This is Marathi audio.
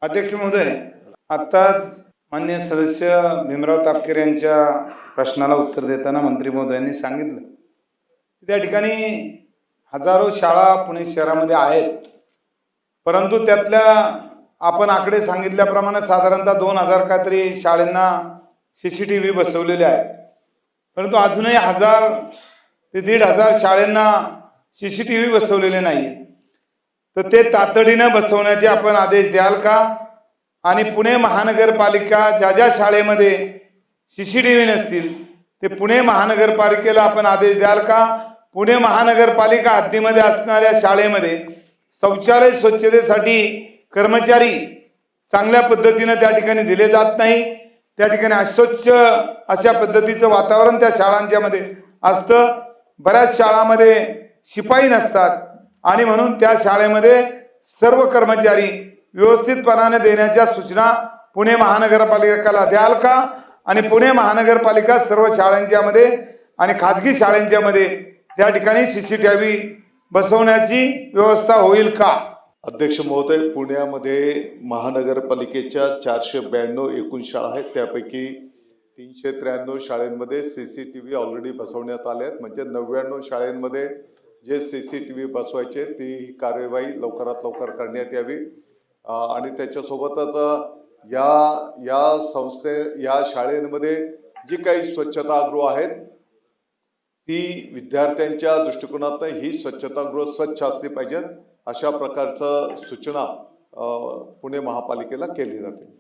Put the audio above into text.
अध्यक्ष महोदय, आत्ताच माननीय सदस्य भीमराव तापकीर यांच्या प्रश्नाला उत्तर देताना मंत्री महोदयांनी सांगितलं की त्या ठिकाणी हजारो शाळा पुणे शहरामध्ये आहेत, परंतु त्यातल्या आपण आकडे सांगितल्याप्रमाणे साधारणतः 2000 काहीतरी शाळांना CCTV बसवलेले आहेत, परंतु अजूनही 1000 ते 1500 शाळांना CCTV बसवलेले नाही. तर ते तातडीने बसवण्याचे आपण आदेश द्याल का? आणि पुणे महानगरपालिका ज्या ज्या शाळेमध्ये CCTV नसतील ते पुणे महानगरपालिकेला आपण आदेश द्याल का? पुणे महानगरपालिका हद्दीमध्ये असणाऱ्या शाळेमध्ये शौचालय स्वच्छतेसाठी कर्मचारी चांगल्या पद्धतीने त्या ठिकाणी दिले जात नाही, त्या ठिकाणी अस्वच्छ अशा पद्धतीचं वातावरण त्या शाळांच्या मध्ये असतं. बऱ्याच शाळांमध्ये शिपाई नसतात आणि म्हणून त्या शाळेमध्ये सर्व कर्मचारी व्यवस्थितपणाने देण्याच्या सूचना पुणे महानगरपालिकेला द्याल का? आणि पुणे महानगरपालिका सर्व शाळांच्या मध्ये आणि खाजगी शाळांच्या मध्ये त्या ठिकाणी CCTV बसवण्याची व्यवस्था होईल का? अध्यक्ष महोदय, पुण्यामध्ये महानगरपालिकेच्या 492 एकूण शाळा आहेत, त्यापैकी 393 शाळांमध्ये CCTV ऑलरेडी बसवण्यात आले आहेत. म्हणजे 99 शाळांमध्ये जे CCTV बसवायचे ती कार्यवाही लवकरात लवकर करण्यात यावी. आणि त्याच्यासोबतच या शाळांमध्ये जी काही स्वच्छतागृह आहेत ती विद्यार्थ्यांच्या दृष्टिकोनातून ही स्वच्छतागृह स्वच्छ असली पाहिजेत, अशा प्रकारचं सूचना पुणे महापालिकेला केली जाते.